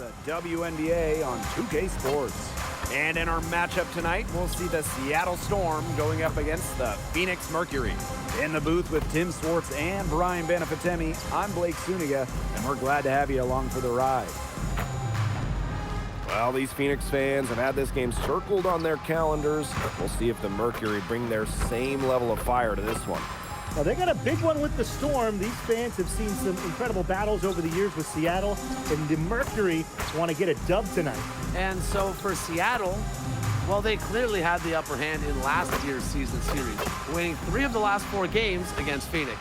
of the WNBA on 2K Sports. And in our matchup tonight, we'll see the Seattle Storm going up against the Phoenix Mercury. In the booth with Tim Swartz and Brian Benefitemi, I'm Blake Suniga, and we're glad to have you along for the ride. Well, these Phoenix fans have had this game circled on their calendars. We'll see if the Mercury bring their same level of fire to this one. Now, they got a big one with the Storm. These fans have seen some incredible battles over the years with Seattle, and the Mercury want to get a dub tonight. And so for Seattle, well, they clearly had the upper hand in last year's season series, winning 3 of the last 4 games against Phoenix.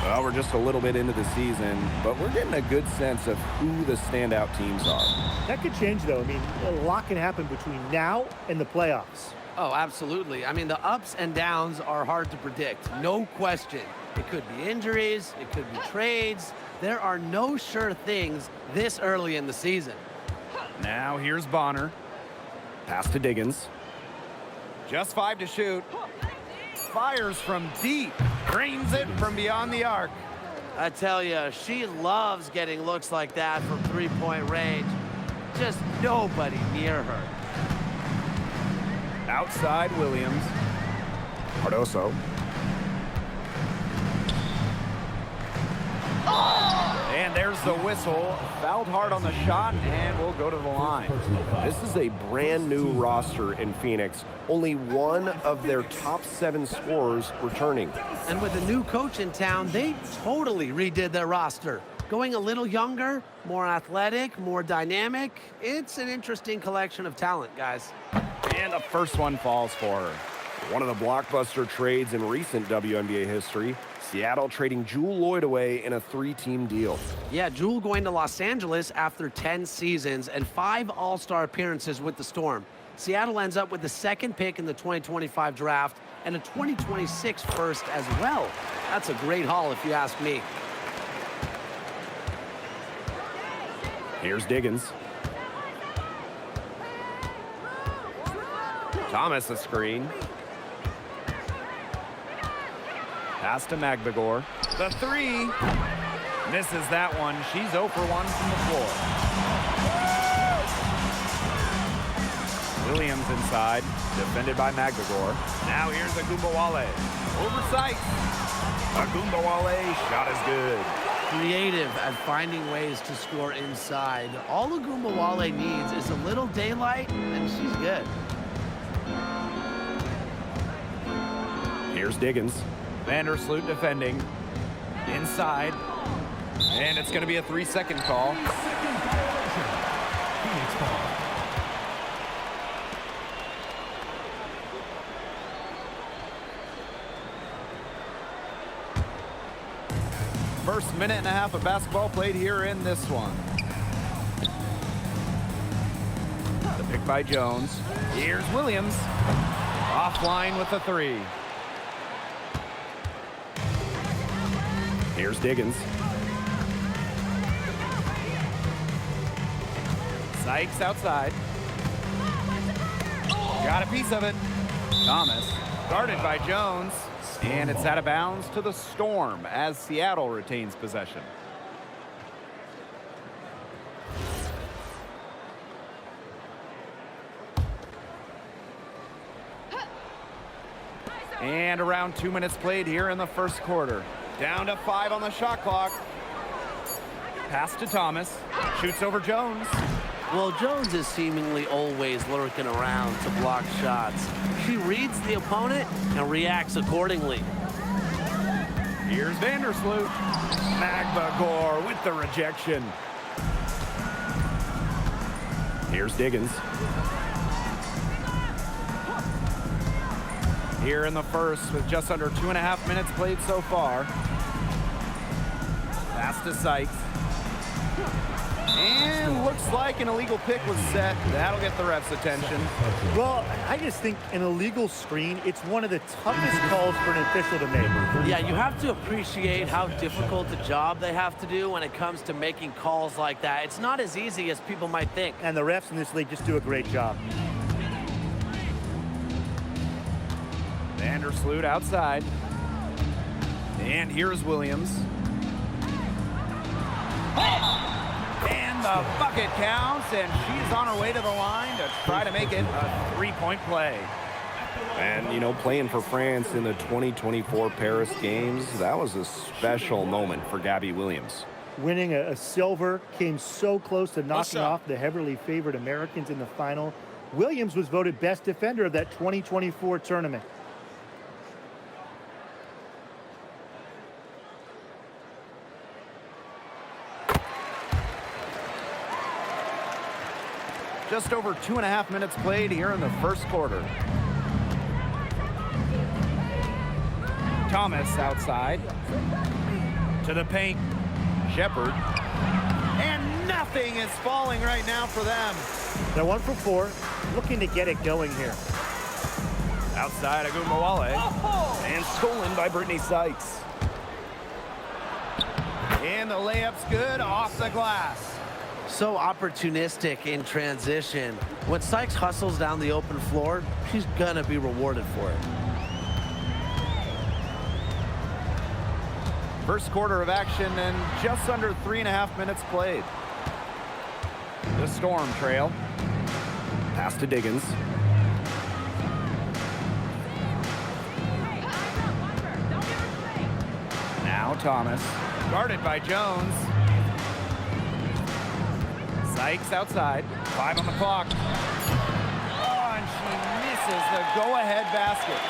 Well, we're just a little bit into the season, but we're getting a good sense of who the standout teams are. That could change, though. I mean, a lot can happen between now and the playoffs. Oh, absolutely. I mean, the ups and downs are hard to predict, no question. It could be injuries, it could be trades. There are no sure things this early in the season. Now here's Bonner. Pass to Diggins. Just 5 to shoot. Fires from deep. Drains it from beyond the arc. I tell you, she loves getting looks like that from three-point range. Just nobody near her. Outside Williams. Cardoso. And there's the whistle. Fouled hard on the shot, and we'll go to the line. This is a brand new roster in Phoenix. Only one of their top 7 scorers returning. And with a new coach in town, they totally redid their roster. Going a little younger, more athletic, more dynamic. It's an interesting collection of talent, guys. And the first one falls for her. One of the blockbuster trades in recent WNBA history. Seattle trading Jewel Lloyd away in a 3-team deal. Yeah, Jewel going to Los Angeles after 10 seasons and 5 All-Star appearances with the Storm. Seattle ends up with the 2nd pick in the 2025 draft and a 2026 first as well. That's a great haul if you ask me. Here's Diggins. Thomas a screen. Pass to Magbagor. The 3. Misses that one. She's 0 for 1 from the floor. Williams inside. Defended by Magbagor. Now here's Agumbawale. Oversight. Agumbawale. Shot is good. Creative at finding ways to score inside. All Agumbawale needs is a little daylight, and she's good. Here's Diggins. Vandersloot defending. Inside. And it's going to be a 3-second call. First minute and a half of basketball played here in this one. The pick by Jones. Here's Williams. Offline with the 3. Here's Diggins. Sykes outside. Got a piece of it. Thomas guarded by Jones. And it's out of bounds to the Storm as Seattle retains possession. And around 2 minutes played here in the first quarter. Down to 5 on the shot clock. Pass to Thomas. Shoots over Jones. Well, Jones is seemingly always lurking around to block shots. She reads the opponent and reacts accordingly. Here's Vandersloot. Magbagor with the rejection. Here's Diggins. Here in the first with just under 2.5 minutes played so far. Pass to Sykes. And looks like an illegal pick was set. That'll get the ref's attention. Well, I just think an illegal screen, it's one of the toughest calls for an official to make. Yeah, you have to appreciate how difficult a job they have to do when it comes to making calls like that. It's not as easy as people might think. And the refs in this league just do a great job. Vandersloot outside. And here's Williams. And the bucket counts, and she's on her way to the line to try to make it a three-point play. And, you know, playing for France in the 2024 Paris Games, that was a special moment for Gabby Williams. Winning a silver, came so close to knocking off the heavily favored Americans in the final. Williams was voted best defender of that 2024 tournament. Just over 2.5 minutes played here in the first quarter. Thomas outside. To the paint. Shepard. And nothing is falling right now for them. They're 1 for 4, looking to get it going here. Outside Agumbawale. And stolen by Brittany Sykes. And the layup's good off the glass. So opportunistic in transition. When Sykes hustles down the open floor, she's gonna be rewarded for it. First quarter of action and just under 3.5 minutes played. The Storm trail. Pass to Diggins. Now Thomas. Guarded by Jones. Sykes outside. 5 on the clock. Oh, and she misses the go-ahead basket.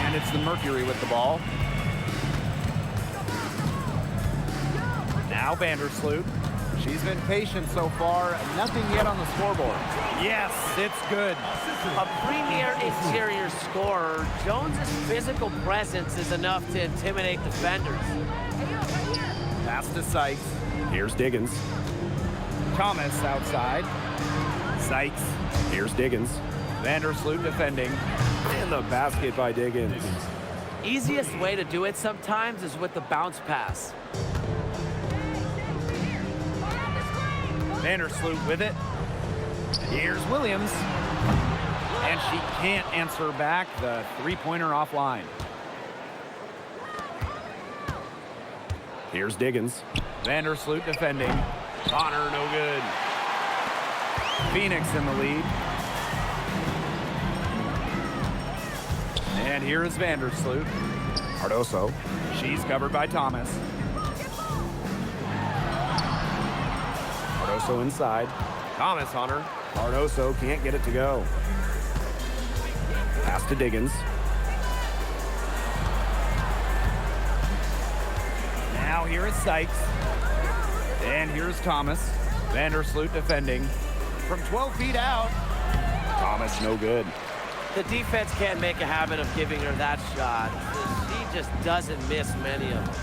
And it's the Mercury with the ball. Now Vandersloot. She's been patient so far. Nothing yet on the scoreboard. Yes, it's good. A premier interior scorer, Jones's physical presence is enough to intimidate defenders. Pass to Sykes. Here's Diggins. Thomas outside. Sykes. Here's Diggins. Vandersloot defending. And the basket by Diggins. Easiest way to do it sometimes is with the bounce pass. Vandersloot with it. Here's Williams. And she can't answer back. The three-pointer offline. Here's Diggins. Vandersloot defending. Connor no good. Phoenix in the lead. And here is Vandersloot. Cardoso. She's covered by Thomas. Cardoso inside. Thomas on her. Cardoso can't get it to go. Pass to Diggins. Now here is Sykes. And here's Thomas. Vandersloot defending. From 12 feet out. Thomas no good. The defense can't make a habit of giving her that shot. She just doesn't miss many of them.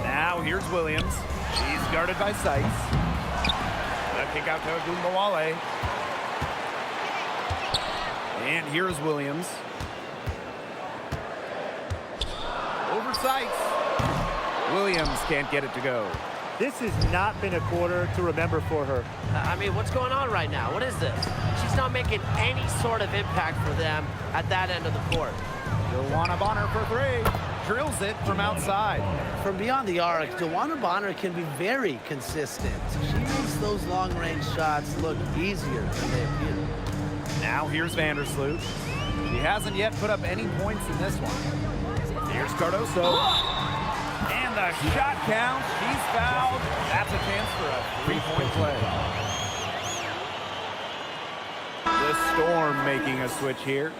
Now here's Williams. She's guarded by Sykes. The kick out to Agumbawale. And here's Williams. Over Sykes. Williams can't get it to go. This has not been a quarter to remember for her. I mean, what's going on right now? What is this? She's not making any sort of impact for them at that end of the court. Joanna Bonner for three. Drills it from outside. From beyond the arc, Joanna Bonner can be very consistent. She makes those long-range shots look easier than they appear. Now here's Vandersloot. She hasn't yet put up any points in this one. Here's Cardoso. And the shot count. She's fouled. That's a chance for a three-point play. The Storm making a switch here.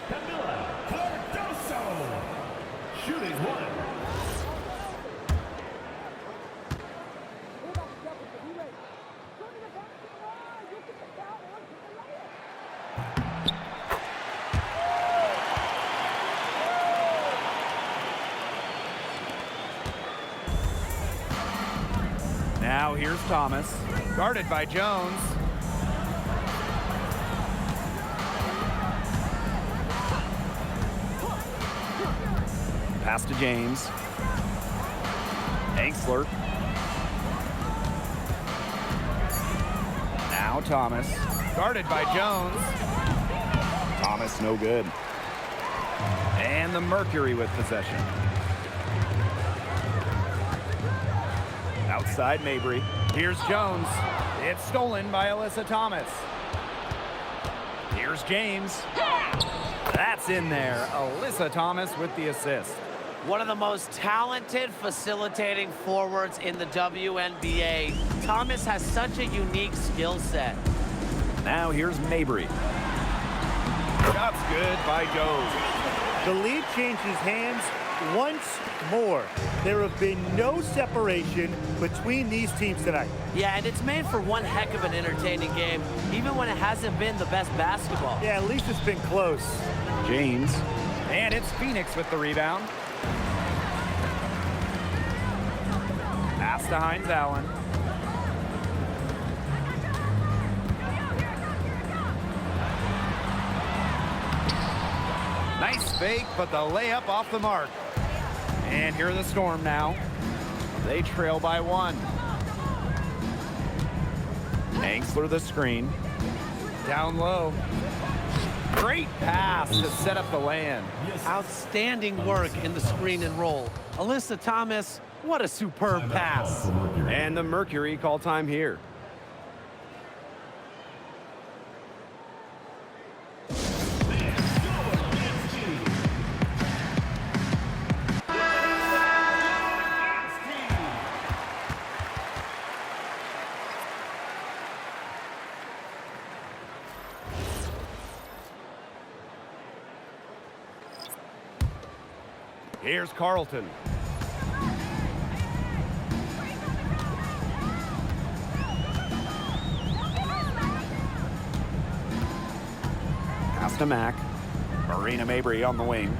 Shooting one. Now here's Thomas, guarded by Jones. Pass to James. Angsler. Now Thomas, guarded by Jones. Thomas no good. And the Mercury with possession. Outside Mabry. Here's Jones. It's stolen by Alyssa Thomas. Here's James. That's in there. Alyssa Thomas with the assist. One of the most talented facilitating forwards in the WNBA. Thomas has such a unique skill set. Now here's Mabry. Shot's good by Jones. The lead changes hands once more. There have been no separation between these teams tonight. Yeah, and it's made for one heck of an entertaining game, even when it hasn't been the best basketball. Yeah, at least it's been close. James. And it's Phoenix with the rebound. Pass to Hines Allen. Nice fake, but the layup off the mark. And here are the Storm now. They trail by 1. Angsler the screen. Down low. Great pass to set up the land. Outstanding work in the screen and roll. Alyssa Thomas, what a superb pass. And the Mercury call time here. Here's Carlton. Pass to Mack. Marina Mabry on the wing.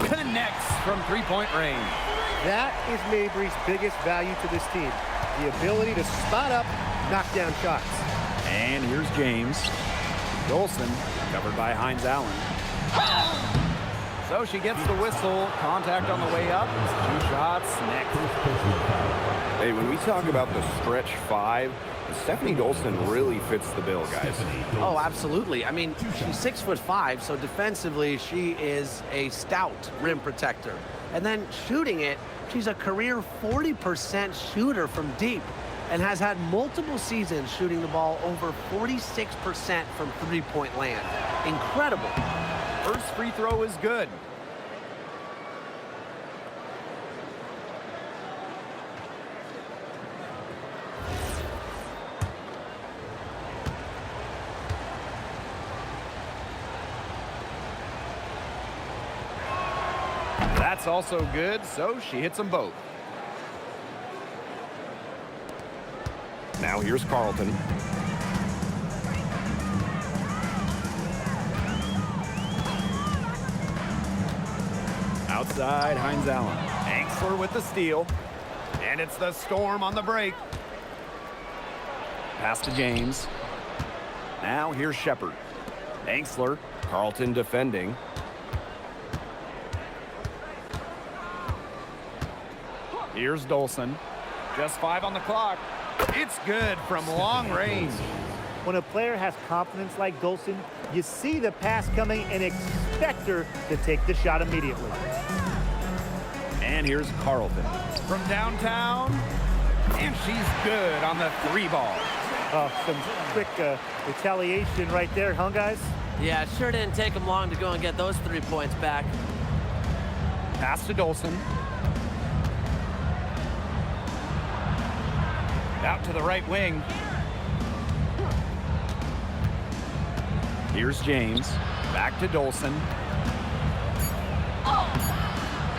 Connects from three-point range. That is Mabry's biggest value to this team. The ability to spot up, knock down shots. And here's James. Dolson, covered by Hines Allen. So she gets the whistle. Contact on the way up. 2 shots next. Hey, when we talk about the stretch 5, Stephanie Dolson really fits the bill, guys. Oh, absolutely. I mean, she's 6'5", so defensively she is a stout rim protector. And then shooting it, she's a career 40% shooter from deep and has had multiple seasons shooting the ball over 46% from three-point land. Incredible. First free throw is good. That's also good, so she hits them both. Now here's Carlton. Outside, Hines Allen. Angsler with the steal. And it's the Storm on the break. Pass to James. Now here's Shepard. Angsler. Carlton defending. Here's Dolson. Just 5 on the clock. It's good from long range. When a player has confidence like Dolson, you see the pass coming and expect her to take the shot immediately. And here's Carlton. From downtown. And she's good on the 3-ball. Some quick retaliation right there, huh, guys? Yeah, it sure didn't take them long to go and get those 3 points back. Pass to Dolson. Out to the right wing. Here's James. Back to Dolson.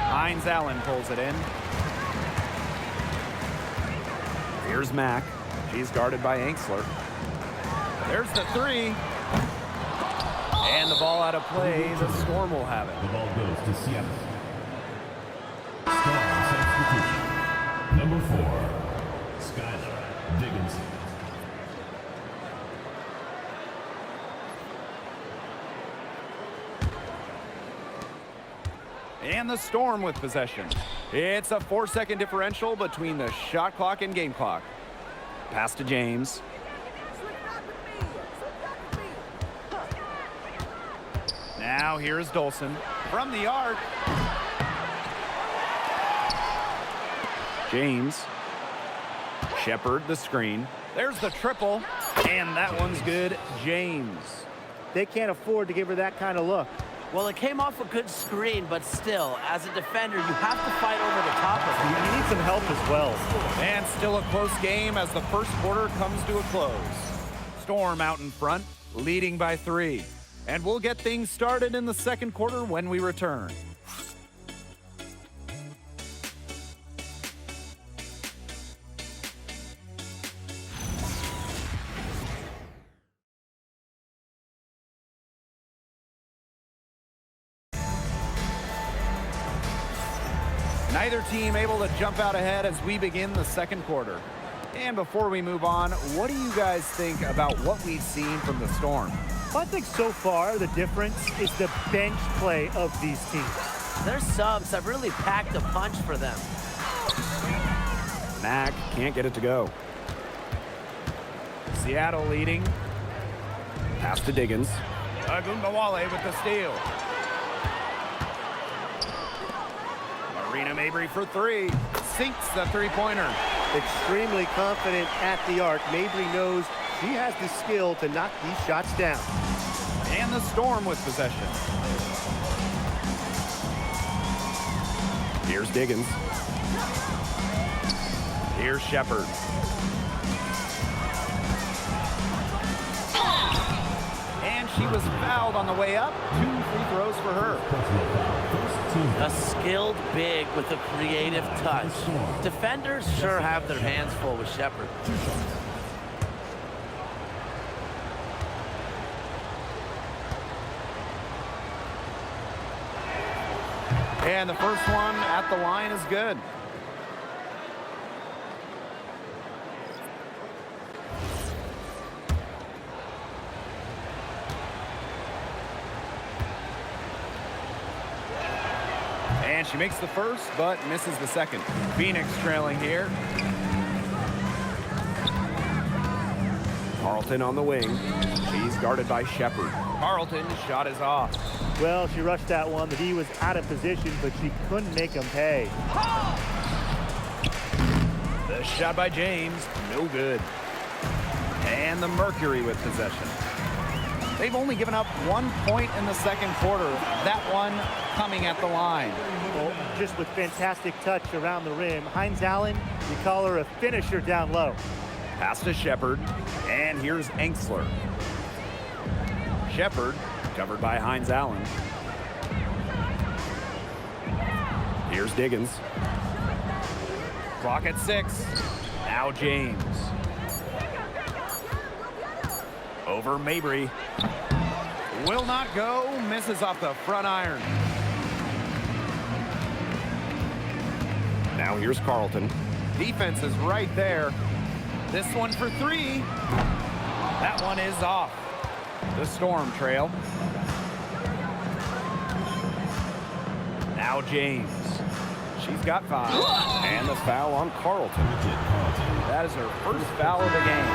Hines Allen pulls it in. Here's Mack. She's guarded by Angsler. There's the 3. And the ball out of play. The Storm will have it. The ball goes to Seattle. Storm substitution. Number 4. And the Storm with possession. It's a 4-second differential between the shot clock and game clock. Pass to James. Now here's Dolson from the arc. James. Shepard the screen. There's the triple, and that one's good. James. They can't afford to give her that kind of look. Well, it came off a good screen, but still, as a defender, you have to fight over the top of it. You need some help as well. And still a close game as the first quarter comes to a close. Storm out in front, leading by 3. And we'll get things started in the second quarter when we return. Neither team able to jump out ahead as we begin the second quarter. And before we move on, what do you guys think about what we've seen from the Storm? I think so far the difference is the bench play of these teams. Their subs have really packed a punch for them. Mack can't get it to go. Seattle leading. Pass to Diggins. Agumbawale with the steal. Marina Mabry for 3. Sinks the three-pointer. Extremely confident at the arc. Mabry knows she has the skill to knock these shots down. And the Storm with possession. Here's Diggins. Here's Shepard. And she was fouled on the way up. 2 free throws for her. A skilled big with a creative touch. Defenders sure have their hands full with Shepard. And the first one at the line is good. And she makes the first, but misses the second. Phoenix trailing here. Carlton on the wing. She's guarded by Shepard. Carlton's shot is off. Well, she rushed that one. The D was out of position, but she couldn't make them pay. The shot by James, no good. And the Mercury with possession. They've only given up 1 point in the second quarter. That one coming at the line. Well, just with fantastic touch around the rim. Hines Allen, you call her a finisher down low. Pass to Shepard, and here's Enksler. Shepard, covered by Hines Allen. Here's Diggins. Clock at 6. Now James. Over Mabry. Will not go. Misses off the front iron. Now here's Carlton. Defense is right there. This one for 3. That one is off. The Storm trail. Now James. She's got 5. And the foul on Carlton. That is her first foul of the game.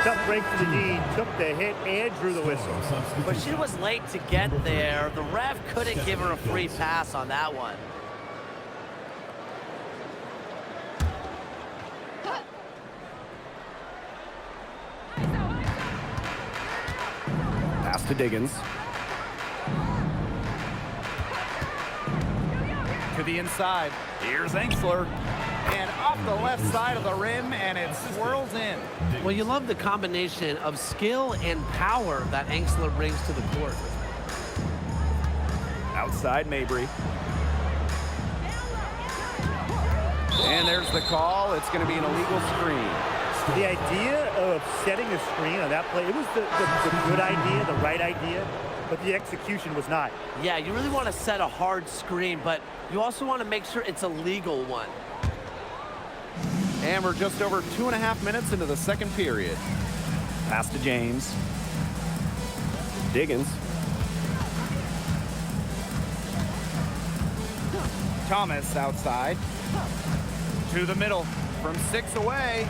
Tough break for the D. Took the hit and drew the whistle. But she was late to get there. The ref couldn't give her a free pass on that one. Pass to Diggins. To the inside. Here's Enksler. And off the left side of the rim, and it swirls in. Well, you love the combination of skill and power that Enksler brings to the court. Outside Mabry. And there's the call. It's going to be an illegal screen. The idea of setting a screen on that play, it was the good idea, the right idea, but the execution was not. Yeah, you really want to set a hard screen, but you also want to make sure it's a legal one. And we're just over 2.5 minutes into the second period. Pass to James. Diggins. Thomas outside. To the middle from 6 away.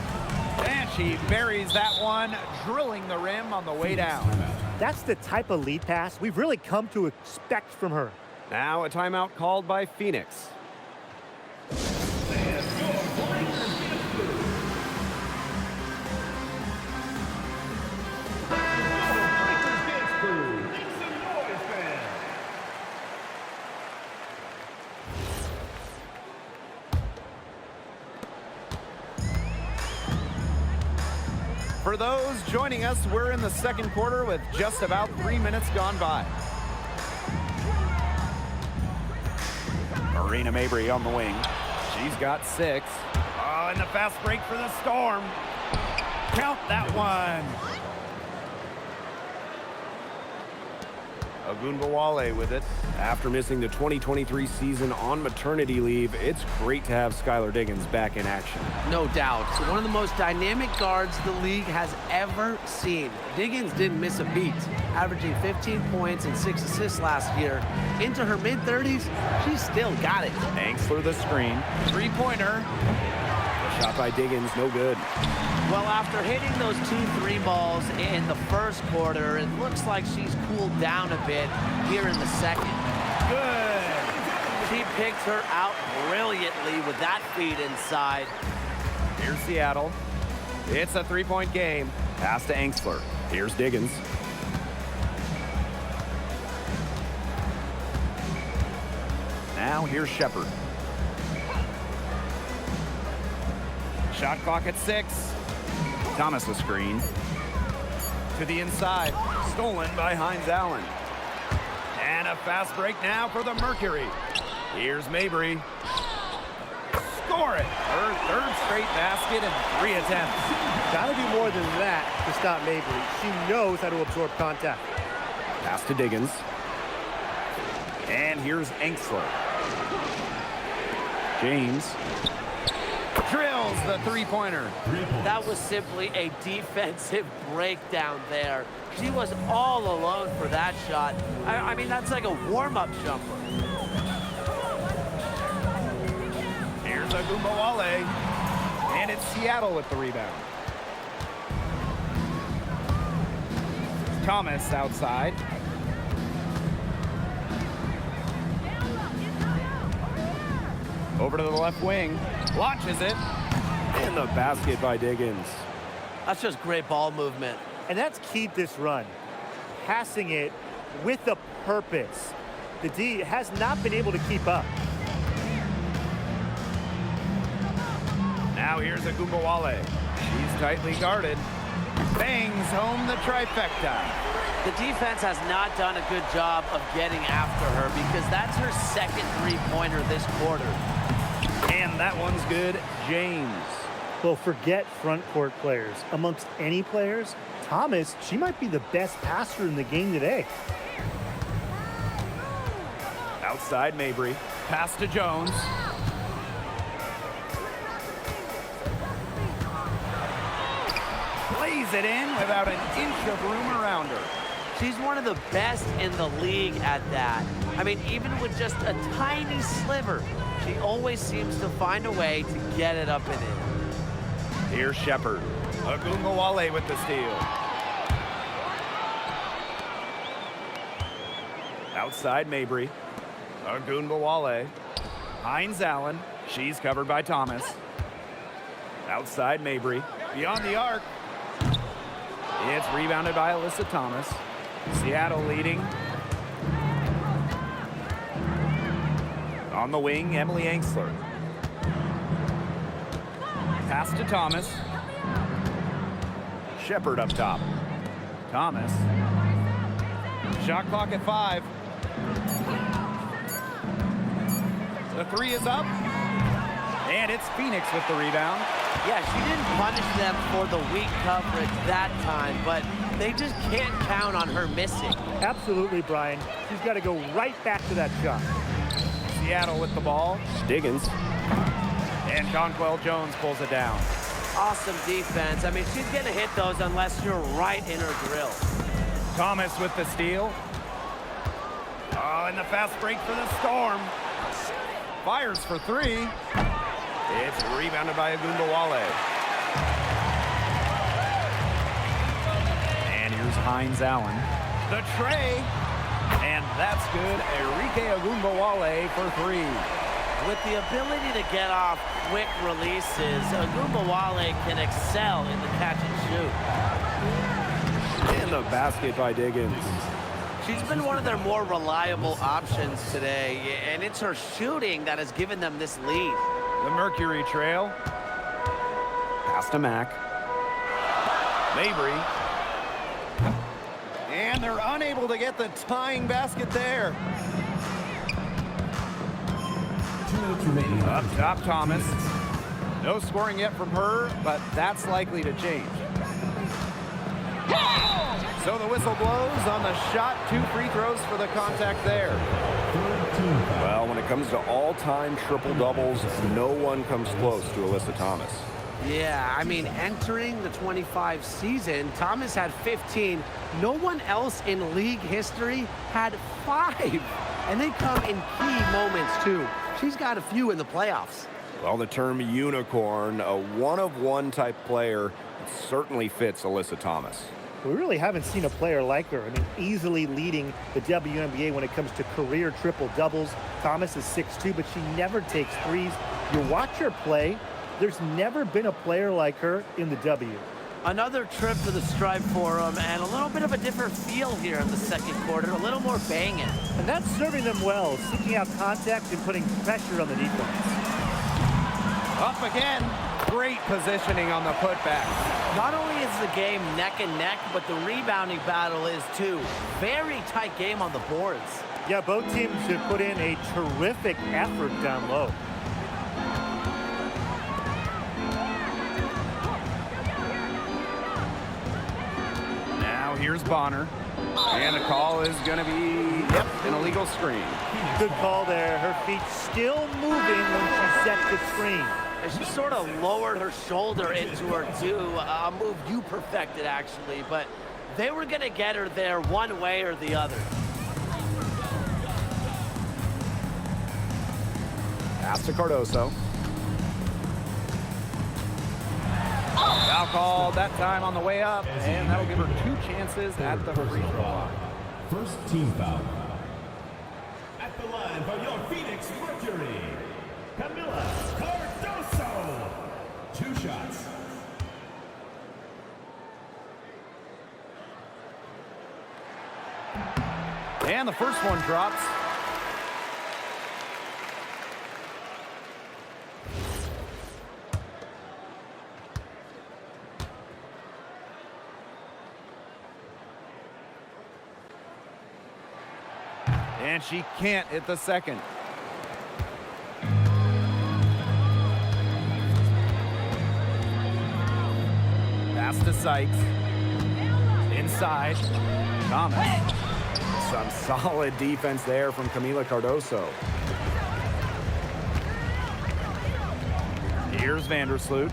And she buries that one, drilling the rim on the way down. That's the type of lead pass we've really come to expect from her. Now a timeout called by Phoenix. For those joining us, we're in the second quarter with just about 3 minutes gone by. Marina Mabry on the wing. She's got 6. Oh, and the fast break for the Storm. Count that one. Ogunbowale with it. After missing the 2023 season on maternity leave, it's great to have Skylar Diggins back in action. No doubt. So one of the most dynamic guards the league has ever seen. Diggins didn't miss a beat, averaging 15 points and 6 assists last year. Into her mid-30s, she's still got it. Angsler the screen. Three-pointer. Shot by Diggins, no good. Well, after hitting those 2 3 balls in the first quarter, it looks like she's cooled down a bit here in the second. Good. She picked her out brilliantly with that feed inside. Here's Seattle. It's a 3-point game. Pass to Angsler. Here's Diggins. Now here's Shepard. Shot clock at 6. Thomas a screen. To the inside. Stolen by Hines Allen. And a fast break now for the Mercury. Here's Mabry. Score it. Her third straight basket in 3 attempts. Gotta do more than that to stop Mabry. She knows how to absorb contact. Pass to Diggins. And here's Angsler. James drills the three-pointer. That was simply a defensive breakdown there. She was all alone for that shot. I mean, that's like a warm-up jumper. Here's Ogunbowale. And it's Seattle with the rebound. Thomas outside. Over to the left wing. Launches it. And the basket by Diggins. That's just great ball movement. And that's keyed this run. Passing it with a purpose. The D has not been able to keep up. Now here's Ogunbowale. She's tightly guarded. Bangs home the trifecta. The defense has not done a good job of getting after her because that's her second three-pointer this quarter. And that one's good. James. Well, forget front court players. Amongst any players, Thomas, she might be the best passer in the game today. Outside Mabry. Pass to Jones. Lays it in without an inch of room around her. She's one of the best in the league at that. I mean, even with just a tiny sliver, she always seems to find a way to get it up and in. Here's Shepard. Ogunbowale with the steal. Outside Mabry. Ogunbowale. Hines Allen. She's covered by Thomas. Outside Mabry. Beyond the arc. It's rebounded by Alyssa Thomas. Seattle leading. On the wing, Emily Angsler. Pass to Thomas. Shepard up top. Thomas. Shot clock at 5. The three is up. And it's Phoenix with the rebound. Yeah, she didn't punish them for the weak coverage that time, but they just can't count on her missing. Absolutely, Brian. She's got to go right back to that shot. Seattle with the ball. Diggins. And Conquel Jones pulls it down. Awesome defense. I mean, she's going to hit those unless you're right in her drill. Thomas with the steal. Oh, and the fast break for the Storm. Fires for three. It's rebounded by Agumbawale. And here's Hines Allen. The tray. And that's good. Enrique Agumbawale for three. With the ability to get off quick releases, Agumbawale can excel in the catch and shoot. In the basket by Diggins. She's been one of their more reliable options today, and it's her shooting that has given them this lead. The Mercury trail. Pass to Mack. Mabry. And they're unable to get the tying basket there. 2 minutes remaining. Up top, Thomas. No scoring yet from her, but that's likely to change. So the whistle blows on the shot. 2 free throws for the contact there. Well, when it comes to all-time triple-doubles, no one comes close to Alyssa Thomas. Yeah, I mean, entering the 25 season, Thomas had 15. No one else in league history had 5. And they come in key moments, too. She's got a few in the playoffs. Well, the term unicorn, a one-of-one type player, it certainly fits Alyssa Thomas. We really haven't seen a player like her. I mean, easily leading the WNBA when it comes to career triple-doubles. Thomas is 6'2", but she never takes threes. You watch her play, there's never been a player like her in the W. Another trip to the Stripe Forum, and a little bit of a different feel here in the second quarter, a little more banging. And that's serving them well, seeking out contact and putting pressure on the defense. Up again. Great positioning on the putback. Not only is the game neck and neck, but the rebounding battle is too. Very tight game on the boards. Yeah, both teams have put in a terrific effort down low. Now here's Bonner. And the call is going to be, an illegal screen. Good call there. Her feet still moving when she sets the screen. And she sort of lowered her shoulder into her, too. A move you perfected, actually. But they were going to get her there one way or the other. Pass to Cardoso. Foul called that time on the way up, and that'll give her 2 chances at the free throw line. First team foul. At the line for your Phoenix Mercury, Camila Cardoso. 2 shots. And the first one drops. And she can't hit the second. Pass to Sykes. Inside. Thomas. Some solid defense there from Camila Cardoso. Here's Vandersloot.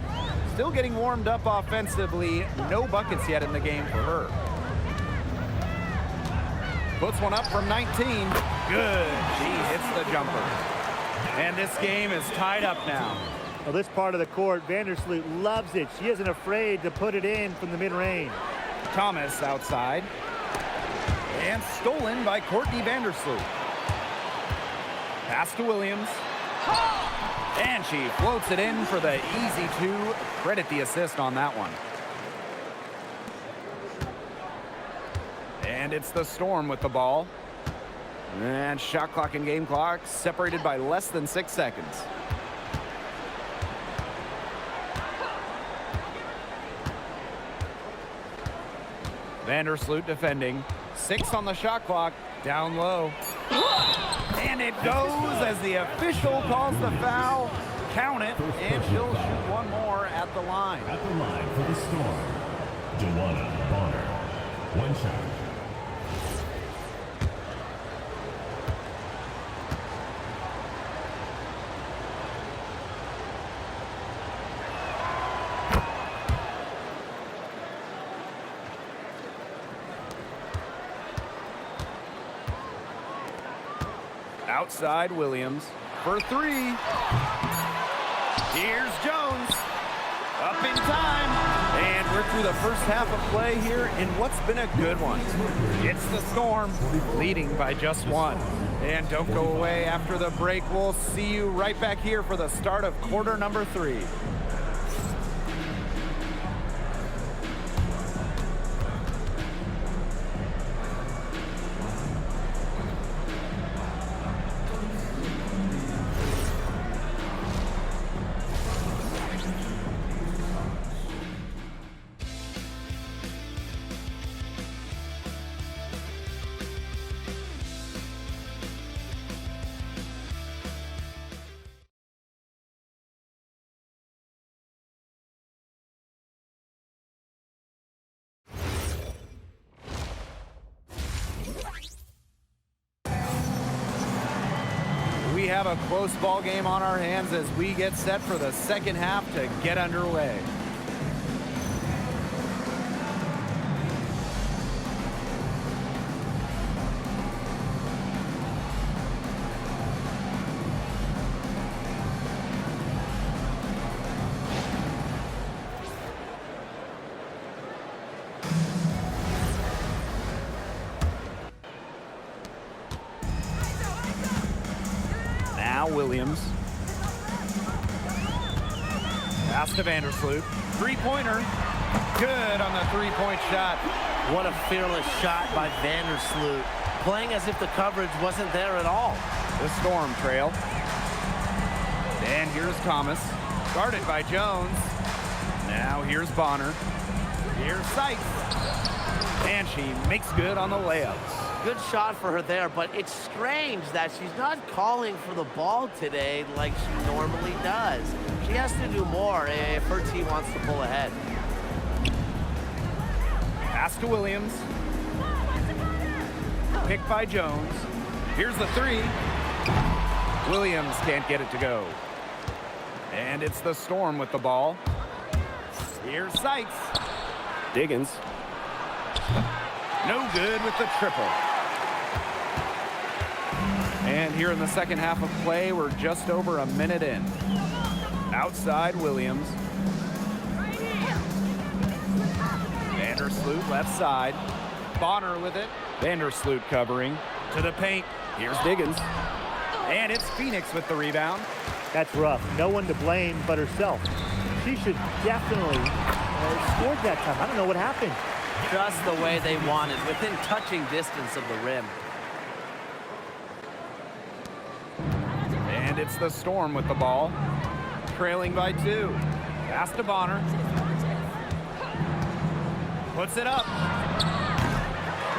Still getting warmed up offensively. No buckets yet in the game for her. Puts one up from 19. Good. She hits the jumper. And this game is tied up now. Well, this part of the court, Vandersloot loves it. She isn't afraid to put it in from the mid-range. Thomas outside. And stolen by Courtney Vandersloot. Pass to Williams. And she floats it in for the easy 2. Credit the assist on that one. And it's the Storm with the ball. And shot clock and game clock separated by less than 6 seconds. Vandersloot defending. 6 on the shot clock. Down low. And it goes as the official calls the foul. Count it. And she'll shoot one more at the line. At the line for the Storm, Joanna Bonner. 1 shot. Outside Williams. for three. Here's Jones. Up in time. And we're through the first half of play here in what's been a good one. It's the Storm leading by just one. And don't go away after the break. We'll see you right back here for the start of quarter number 3. We have a close ball game on our hands as we get set for the second half to get underway. Williams. Pass to Vandersloot. Three-pointer. Good on the three-point shot. What a fearless shot by Vandersloot. Playing as if the coverage wasn't there at all. The Storm trail. And here's Thomas. Guarded by Jones. Now here's Bonner. Here's Sykes. And she makes good on the layups. Good shot for her there, but it's strange that she's not calling for the ball today like she normally does. She has to do more if her team wants to pull ahead. Pass to Williams. Picked by Jones. Here's the three. Williams can't get it to go. And it's the Storm with the ball. Here's Sykes. Diggins. No good with the triple. And here in the second half of play, we're just over a minute in. Outside Williams. Vandersloot left side. Bonner with it. Vandersloot covering. To the paint. Here's Diggins. And it's Phoenix with the rebound. That's rough. No one to blame but herself. She should definitely scored that time. I don't know what happened. Just the way they wanted, within touching distance of the rim. And it's the Storm with the ball. Trailing by 2. Pass to Bonner. Puts it up.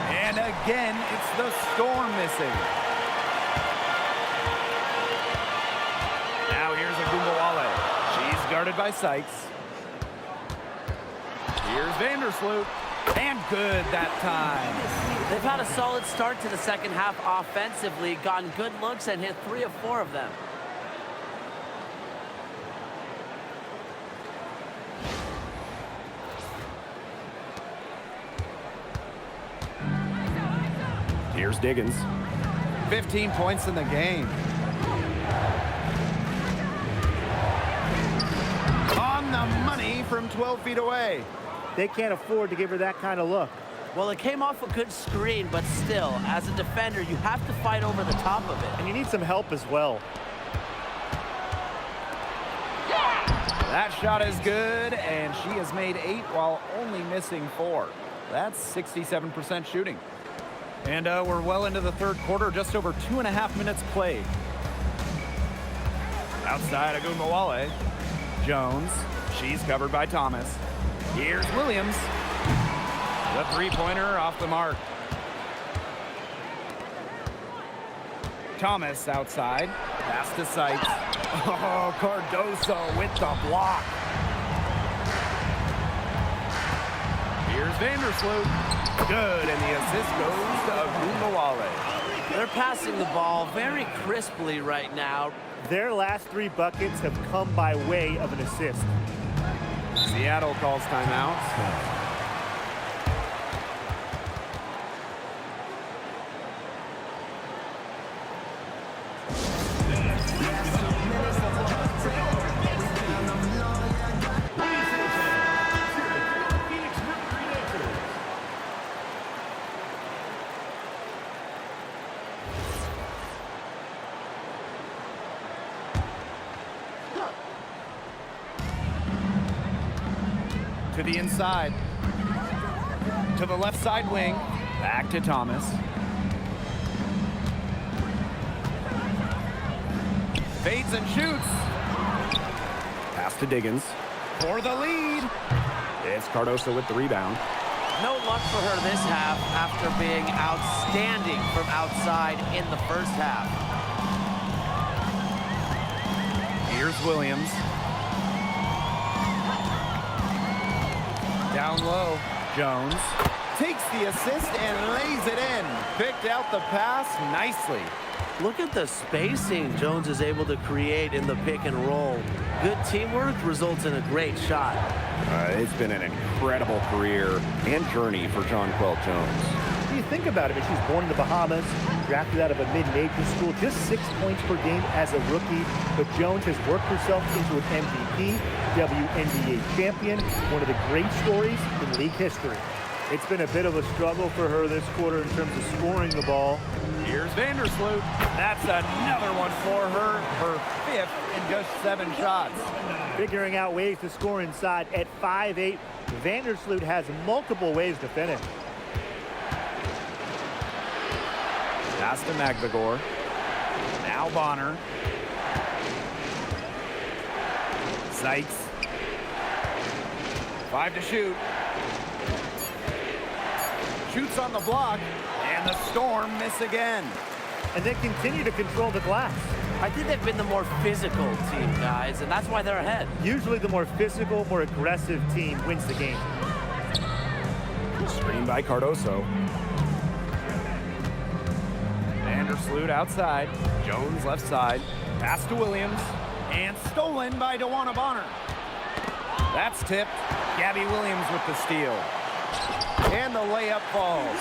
And again, it's the Storm missing. Now here's Agumbawale. She's guarded by Sykes. Here's Vandersloot. And good that time. They've had a solid start to the second half offensively, gotten good looks and hit 3 of 4 of them. Here's Diggins. 15 points in the game. On the money from 12 feet away. They can't afford to give her that kind of look. Well, it came off a good screen, but still, as a defender, you have to fight over the top of it. And you need some help as well. That shot is good, and she has made 8 while only missing 4. That's 67% shooting. And we're well into the third quarter, just over 2.5 minutes played. Outside Agumbawale. Jones. She's covered by Thomas. Here's Williams. The three-pointer off the mark. Thomas outside. Pass to Sykes. Oh, Cardoso with the block. Here's Vandersloot. Good, and the assist goes to Agumbawale. They're passing the ball very crisply right now. Their last 3 buckets have come by way of an assist. Seattle calls timeout. To the inside. To the left side wing. Back to Thomas. Fades and shoots. Pass to Diggins. For the lead. It's Cardoso with the rebound. No luck for her this half after being outstanding from outside in the first half. Here's Williams. Down low. Jones takes the assist and lays it in. Picked out the pass nicely. Look at the spacing Jones is able to create in the pick and roll. Good teamwork results in a great shot. It's been an incredible career and journey for Jonquel Jones. When you think about it, I mean, she's born in the Bahamas, drafted out of a mid-major school, just 6 points per game as a rookie. But Jones has worked herself into an MVP, WNBA champion, one of the great stories in league history. It's been a bit of a struggle for her this quarter in terms of scoring the ball. Here's Vandersloot. That's another one for her. Her 5th in just 7 shots. Figuring out ways to score inside at 5'8". Vandersloot has multiple ways to finish. Pass to Magvigor. Now Bonner. Sykes. 5 to shoot. Shoots on the block. And the Storm miss again. And they continue to control the glass. I think they've been the more physical team, guys, and that's why they're ahead. Usually the more physical, more aggressive team wins the game. Screen by Cardoso. Vandersloot outside. Jones left side. Pass to Williams. And stolen by DeWanna Bonner. That's tipped. Gabby Williams with the steal. And the layup falls.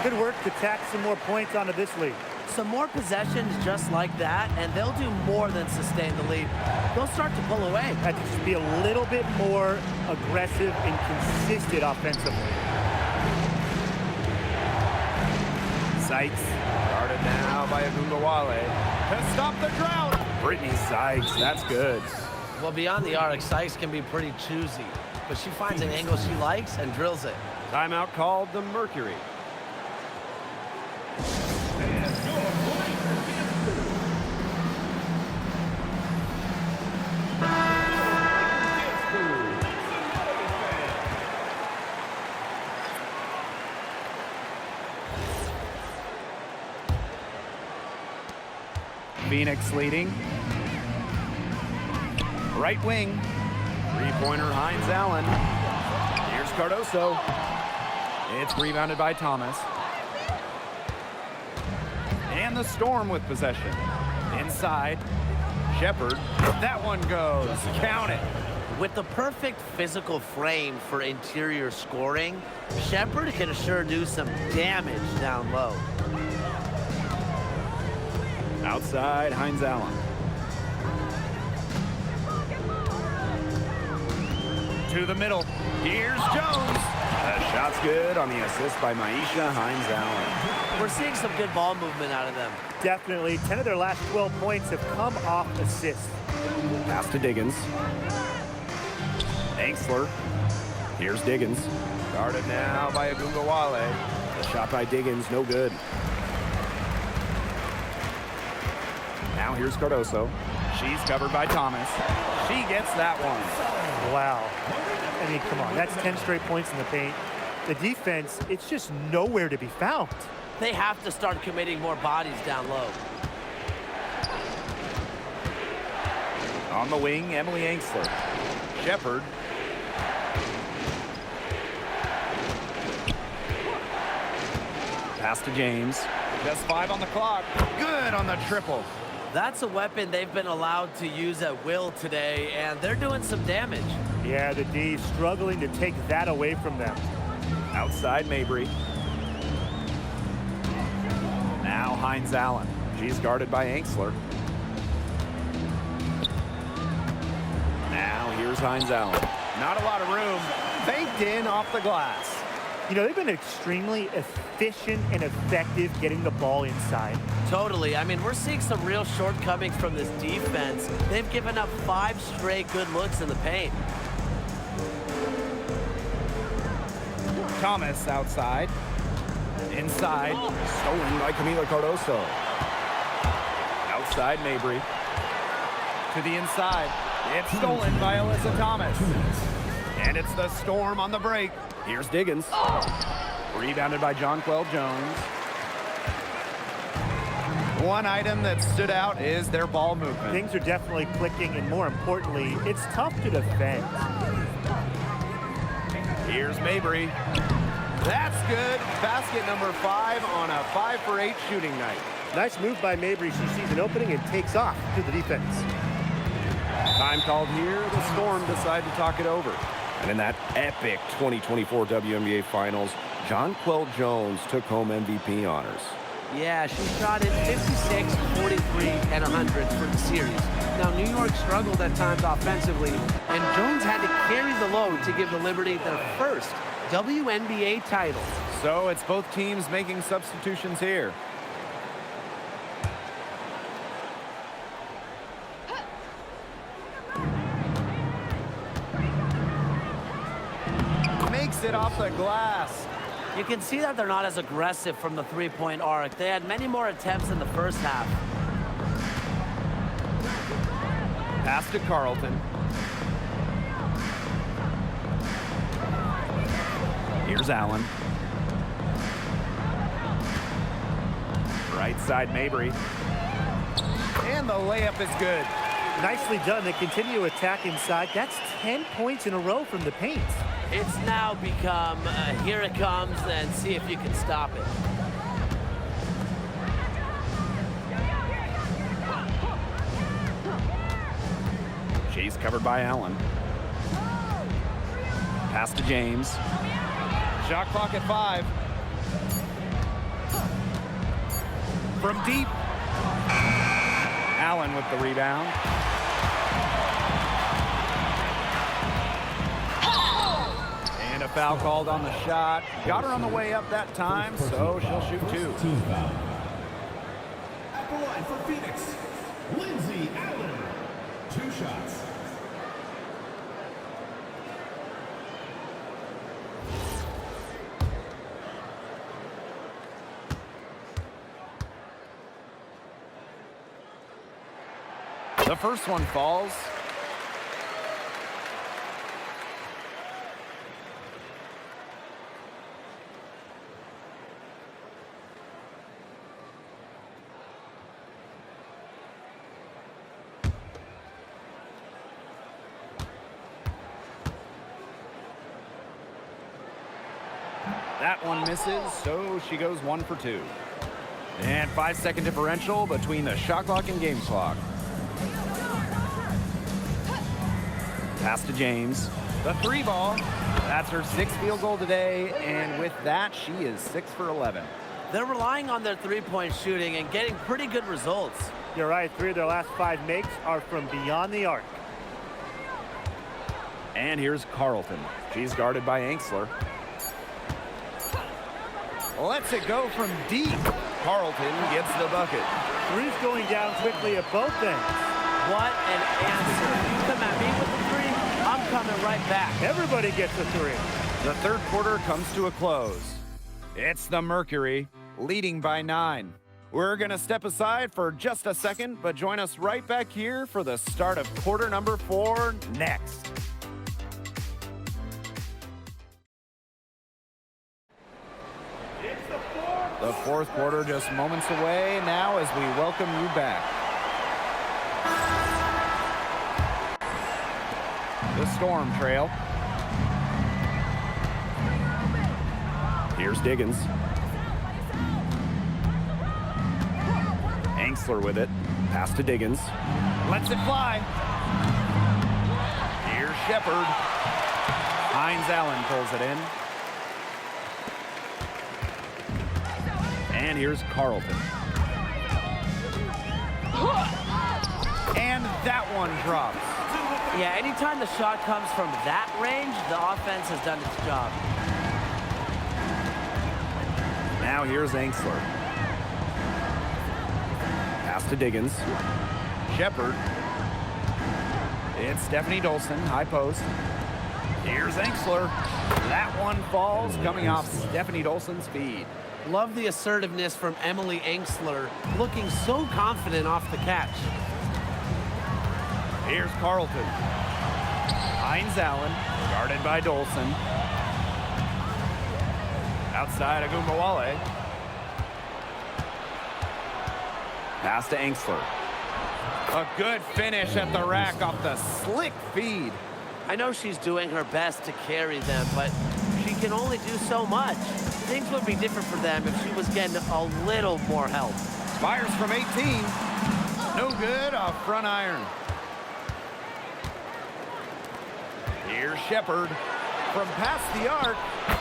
Good work to tack some more points onto this lead. Some more possessions just like that, and they'll do more than sustain the lead. They'll start to pull away. Have to just be a little bit more aggressive and consistent offensively. Sykes, guarded now by Agungawale. To stop the drought. Brittany Sykes, that's good. Well, beyond the arc, Sykes can be pretty choosy, but she finds an angle she likes and drills it. Timeout called the Mercury. Phoenix leading. Right wing. Three-pointer Hines Allen. Here's Cardoso. It's rebounded by Thomas. And the Storm with possession. Inside. Shepard. That one goes. Count it. With the perfect physical frame for interior scoring, Shepard can sure do some damage down low. Outside, Hines Allen. To the middle. Here's Jones. The shot's good on the assist by Maisha Hines Allen. We're seeing some good ball movement out of them. Definitely. 10 of their last 12 points have come off assists. Pass to Diggins. Angsler. Here's Diggins. Guarded now by Agungawale. The shot by Diggins, no good. Now here's Cardoso. She's covered by Thomas. She gets that one. Wow. I mean, come on. That's 10 straight points in the paint. The defense, it's just nowhere to be found. They have to start committing more bodies down low. On the wing, Emily Angsler. Shepard. Pass to James. Just 5 on the clock. Good on the triple. That's a weapon they've been allowed to use at will today, and they're doing some damage. Yeah, the D struggling to take that away from them. Outside Mabry. Now Hines Allen. She's guarded by Angsler. Now here's Hines Allen. Not a lot of room. Banked in off the glass. You know, they've been extremely efficient and effective getting the ball inside. Totally. I mean, we're seeing some real shortcomings from this defense. They've given up 5 straight good looks in the paint. Thomas outside. Inside. Stolen by Camila Cardoso. Outside Mabry. To the inside. It's stolen by Alyssa Thomas. And it's the Storm on the break. Here's Diggins. Rebounded by Jonquel Jones. One item that stood out is their ball movement. Things are definitely clicking, and more importantly, it's tough to defend. Here's Mabry. That's good. Basket number 5 on a 5 for 8 shooting night. Nice move by Mabry. She sees an opening and takes off to the defense. Time called here. The Storm decide to talk it over. And in that epic 2024 WNBA Finals, Jonquel Jones took home MVP honors. Yeah, she shot it 56, 43, and 100 for the series. Now, New York struggled at times offensively, and Jones had to carry the load to give the Liberty their first WNBA title. So it's both teams making substitutions here. Makes it off the glass. You can see that they're not as aggressive from the three-point arc. They had many more attempts in the first half. Pass to Carlton. Here's Allen. Right side Mabry. And the layup is good. Nicely done. They continue to attack inside. That's 10 points in a row from the paint. It's now become, here it comes, and see if you can stop it. She's covered by Allen. Pass to James. Shot clock at 5. From deep. Allen with the rebound. And a foul called on the shot. Got her on the way up that time, so she'll shoot 2. Team foul. At the line for Phoenix, Lindsay Allen. 2 shots. The first one falls. That one misses, so she goes 1 for 2. And 5-second differential between the shot clock and game clock. Pass to James. The 3 ball. That's her 6th field goal today, and with that, she is 6 for 11. They're relying on their three-point shooting and getting pretty good results. You're right. 3 of their last 5 makes are from beyond the arc. And here's Carlton. She's guarded by Anxler. Lets it go from deep. Carlton gets the bucket. 3's going down quickly at both ends. What an answer. You come at me with the 3, I'm coming right back. Everybody gets a 3. The third quarter comes to a close. It's the Mercury, leading by 9. We're going to step aside for just a second, but join us right back here for the start of quarter number 4 next. The fourth quarter just moments away now as we welcome you back. The Storm trail. Here's Diggins. Anxler with it. Pass to Diggins. Lets it fly. Here's Shepard. Hines Allen pulls it in. And here's Carlton. And that one drops. Yeah, anytime the shot comes from that range, the offense has done its job. Now here's Anxler. Pass to Diggins. Shepard. It's Stephanie Dolson, high post. Here's Enksler. That one falls, coming off Stephanie Dolson's feed. Love the assertiveness from Emily Enksler, looking so confident off the catch. Here's Carlton. Hines Allen, guarded by Dolson. Outside Agumbawale. Pass to Enksler. A good finish at the rack off the slick feed. I know she's doing her best to carry them, but she can only do so much. Things would be different for them if she was getting a little more help. Fires from 18. No good off front iron. Here's Shepard from past the arc,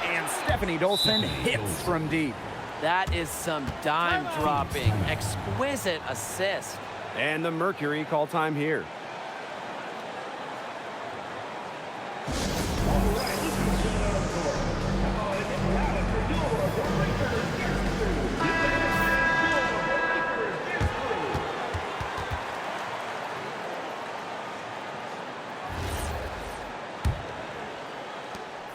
and Stephanie Dolson hits from deep. That is some dime dropping, exquisite assist. And the Mercury call time here.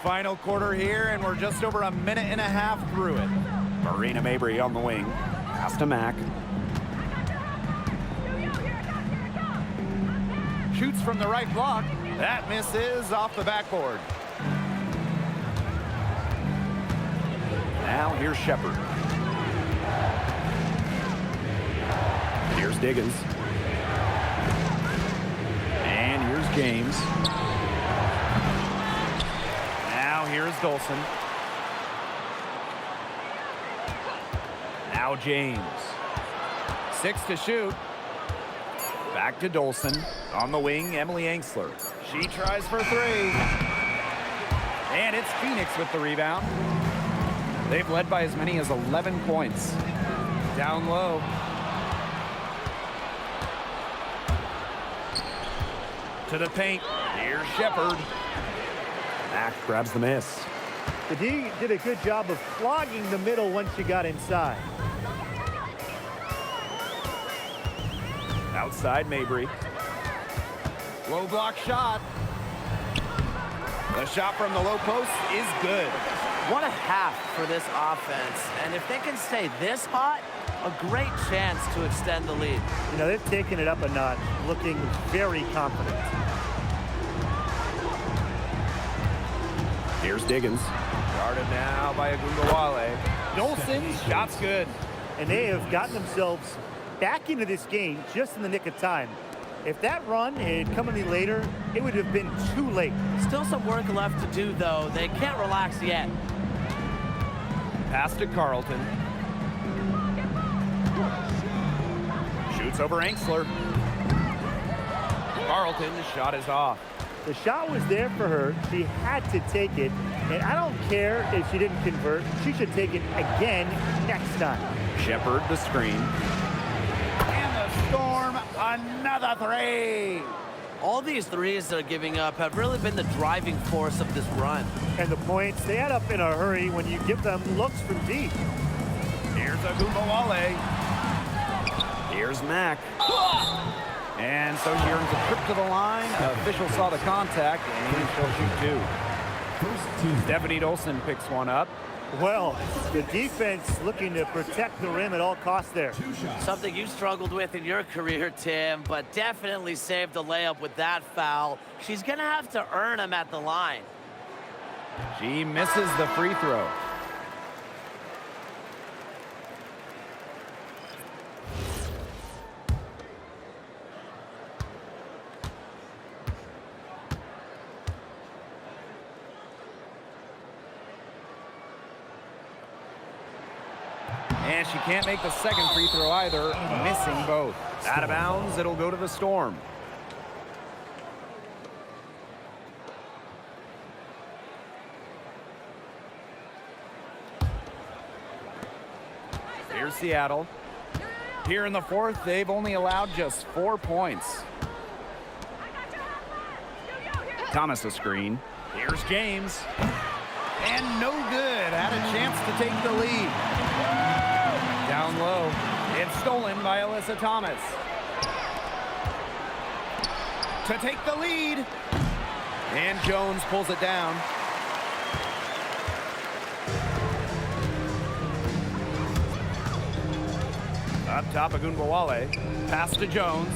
Final quarter here, and we're just over a minute and a half through it. Marina Mabry on the wing. Pass to Mack. Shoots from the right block. That misses off the backboard. Now here's Shepard. Here's Diggins. And here's James. Now here's Dolson. Now James. 6 to shoot. Back to Dolson. On the wing, Emily Enksler. She tries for 3. And it's Phoenix with the rebound. They've led by as many as 11 points. Down low. To the paint. Here's Shepard. Mack grabs the miss. The D did a good job of clogging the middle once you got inside. Outside Mabry. Low block shot. The shot from the low post is good. What a half for this offense. And if they can stay this hot, a great chance to extend the lead. You know, they've taken it up a notch, looking very confident. Here's Diggins. Guarded now by Agumbawale. Dolson, shot's good. And they have gotten themselves back into this game just in the nick of time. If that run had come any later, it would have been too late. Still some work left to do, though. They can't relax yet. Pass to Carlton. Shoots over Enksler. Carlton's shot is off. The shot was there for her. She had to take it. And I don't care if she didn't convert. She should take it again next time. Shepard the screen. And the Storm, another 3. All these threes they're giving up have really been the driving force of this run. And the points, they add up in a hurry when you give them looks from deep. Here's Agumbawale. Here's Mack. And so she earns a trip to the line. Official saw the contact, and she'll shoot 2. Stephanie Dolson picks one up. Well, the defense looking to protect the rim at all costs there. Something you struggled with in your career, Tim, but definitely saved the layup with that foul. She's going to have to earn them at the line. She misses the free throw. And she can't make the second free throw either, missing both. Out of bounds, it'll go to the Storm. Here's Seattle. Here in the fourth, they've only allowed just 4 points. Thomas a screen. Here's James. And no good. Had a chance to take the lead. Down low. It's stolen by Alyssa Thomas. To take the lead. And Jones pulls it down. Up top, Agunbowale. Pass to Jones.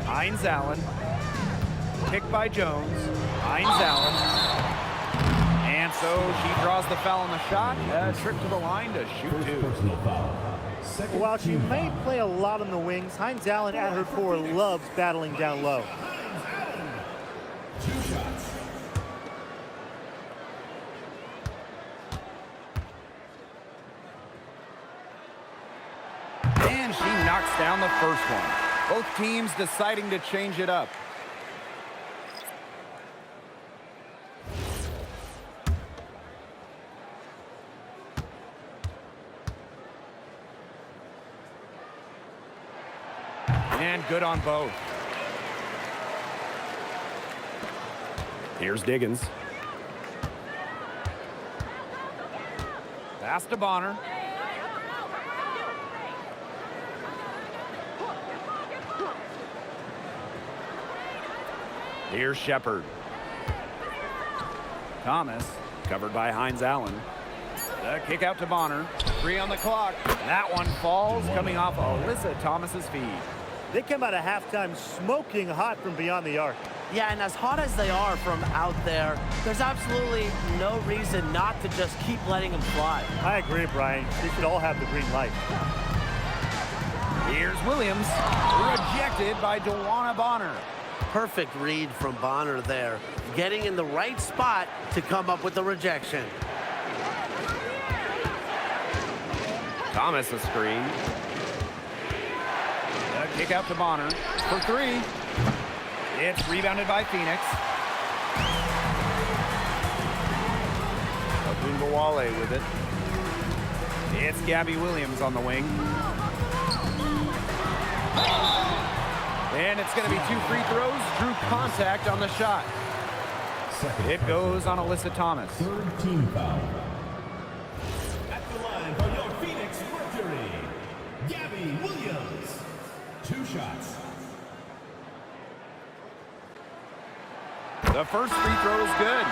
Hines Allen. Kick by Jones. Hines Allen. And so she draws the foul on the shot. A trip to the line to shoot two. Personal foul. Second While she team may foul. play a lot on the wings, Hines Allen at her core loves battling down low. Two shots. And she knocks down the first one. Both teams deciding to change it up. And good on both. Here's Diggins. Pass to Bonner. Here's Shepard. Thomas, covered by Hines Allen. The kick out to Bonner. 3 on the clock. That one falls, coming off Alyssa Thomas's feet. They come out of halftime smoking hot from beyond the arc. Yeah, and as hot as they are from out there, there's absolutely no reason not to just keep letting them fly. I agree, Brian. They should all have the green light. Here's Williams, rejected by DeWanna Bonner. Perfect read from Bonner there, getting in the right spot to come up with the rejection. Thomas a screen. The kick out to Bonner for 3. It's rebounded by Phoenix. Agunbowale with it. It's Gabby Williams on the wing. And it's going to be 2 free throws. Drew contact on the shot. Second. It goes on Alyssa Thomas. Third team foul. At the line for your Phoenix Mercury, Gabby Williams. 2 shots. The first free throw is good.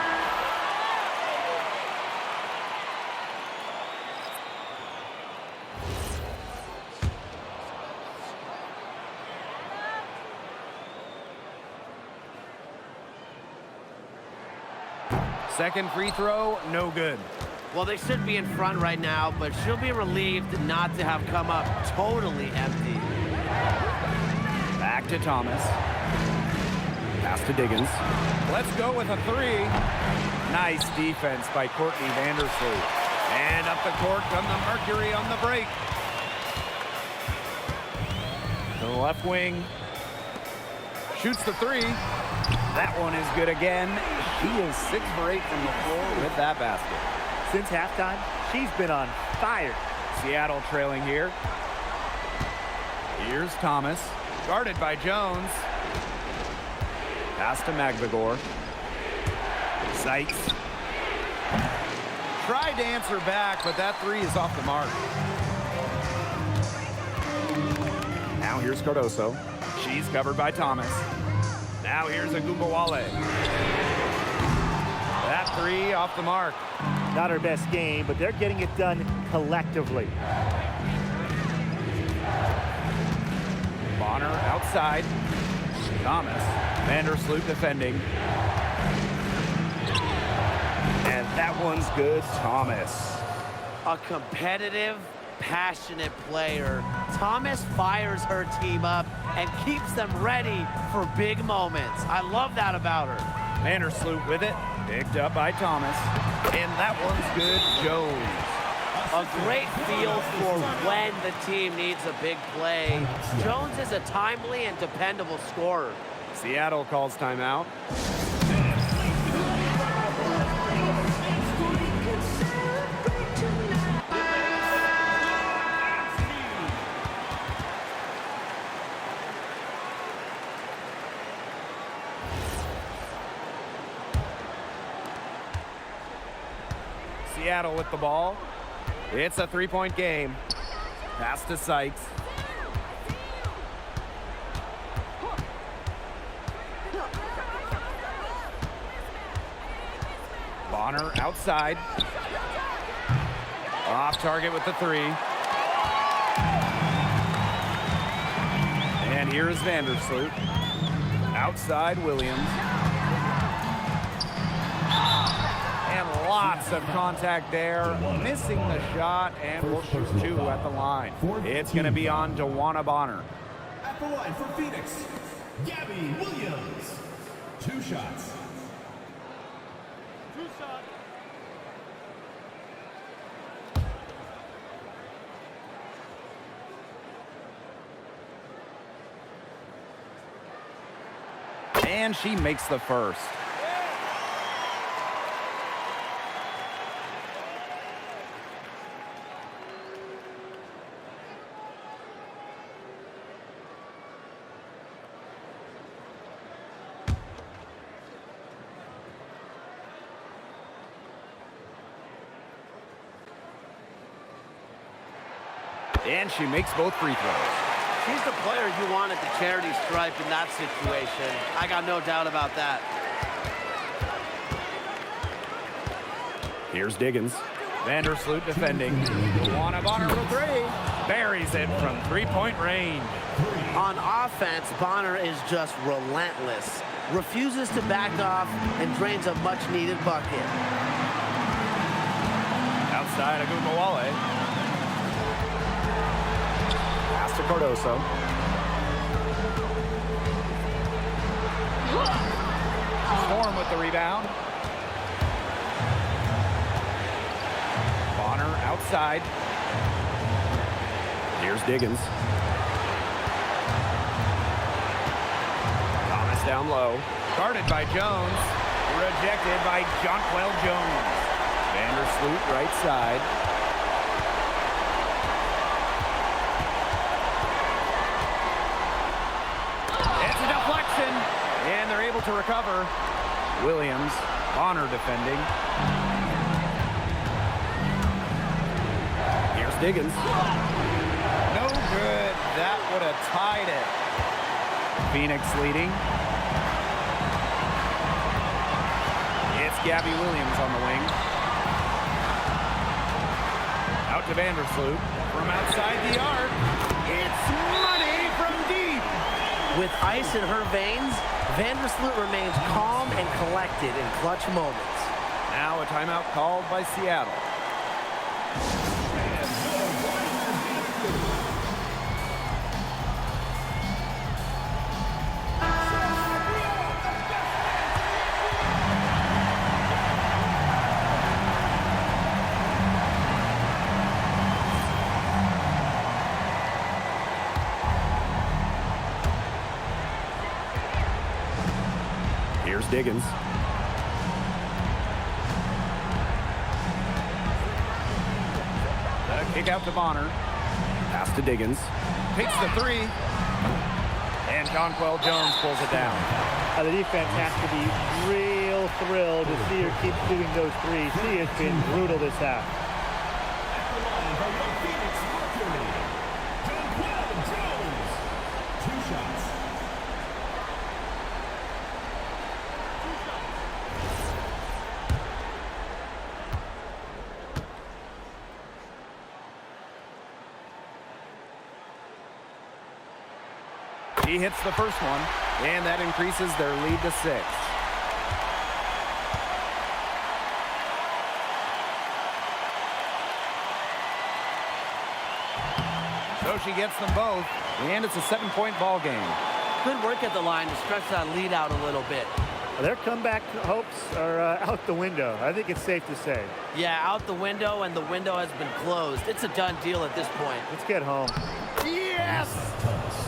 Second free throw, no good. Well, they should be in front right now, but she'll be relieved not to have come up totally empty. Back to Thomas. Pass to Diggins. Let's go with a 3. Nice defense by Courtney Vandersloot. And up the court come the Mercury on the break. To the left wing. Shoots the 3. That one is good again. She is 6 for 8 from the floor with that basket. Since halftime, she's been on fire. Seattle trailing here. Here's Thomas. Guarded by Jones. Pass to Magvigor. Sykes. Tried to answer back, but that 3 is off the mark. Now here's Cardoso. She's covered by Thomas. Now here's Agunbowale. That 3 off the mark. Not her best game, but they're getting it done collectively. Bonner outside. Thomas. Vandersloot defending. And that one's good. Thomas. A competitive, passionate player. Thomas fires her team up and keeps them ready for big moments. I love that about her. Vandersloot with it. Picked up by Thomas. And that one's good. Jones. A great feel for when the team needs a big play. Jones is a timely and dependable scorer. Seattle calls timeout. Seattle with the ball. It's a 3-point game. Pass to Sykes. Bonner outside. Off target with the three. And here is Vandersloot. Outside Williams. And lots of contact there. Missing the shot, and will shoot two at the line. It's going to be on DeWanna Bonner. At the line for Phoenix, Gabby Williams. 2 shots. And she makes the first. And she makes both free throws. She's the player you want at the charity stripe in that situation. I got no doubt about that. Here's Diggins. Vandersloot defending. DeWanna Bonner for three. Buries it from three-point range. On offense, Bonner is just relentless. Refuses to back off and drains a much-needed bucket. Outside Agumawale. Pass to Cardoso. Storm with the rebound. Bonner outside. Here's Diggins. Thomas down low. Guarded by Jones. Rejected by Jonquel Jones. Vandersloot right side. It's a deflection. And they're able to recover. Williams. Bonner defending. Here's Diggins. No good. That would have tied it. Phoenix leading. It's Gabby Williams on the wing. Out to Vandersloot. From outside the arc. It's money from deep. With ice in her veins, Vandersloot remains calm and collected in clutch moments. Now a timeout called by Seattle. Here's Diggins. The kick out to Bonner. Pass to Diggins. Takes the three. And Jonquel Jones pulls it down. The defense has to be real thrilled to see her keep shooting those threes. She has been brutal this half. At the line for your Phoenix Mercury, Jonquel Jones. 2 shots. He hits the first one, and that increases their lead to 6. So she gets them both, and it's a 7-point ball game. Good work at the line to stretch that lead out a little bit. Their comeback hopes are out the window. I think it's safe to say. Yeah, out the window, and the window has been closed. It's a done deal at this point. Let's get home. Yes!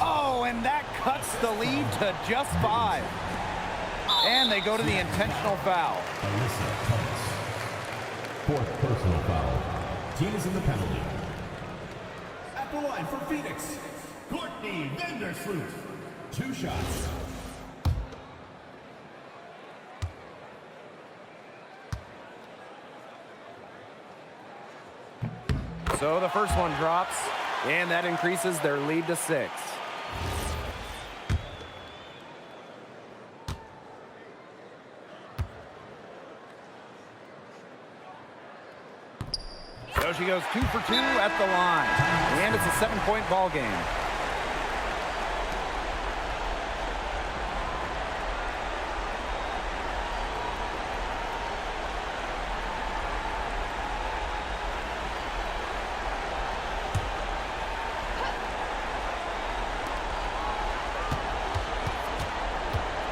Oh, and that cuts the lead to just 5. And they go to the intentional foul. Alyssa Thomas. 4th personal foul. Team is in the penalty. At the line for Phoenix, Courtney Vandersloot. 2 shots. So the first one drops, and that increases their lead to 6. So she goes 2 for 2 at the line. And it's a 7-point ball game.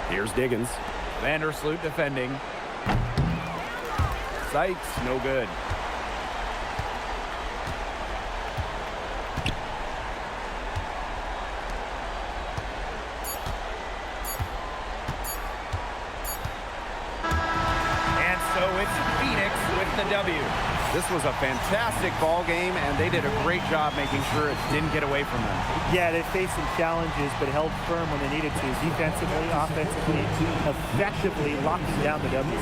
Here's Diggins. Vandersloot defending. Sykes, no good. And so it's Phoenix with the W. This was a fantastic ball game, and they did a great job making sure it didn't get away from them. Yeah, they faced some challenges, but held firm when they needed to. Defensively, offensively, effectively locking down the W.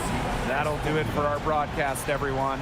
That'll do it for our broadcast, everyone.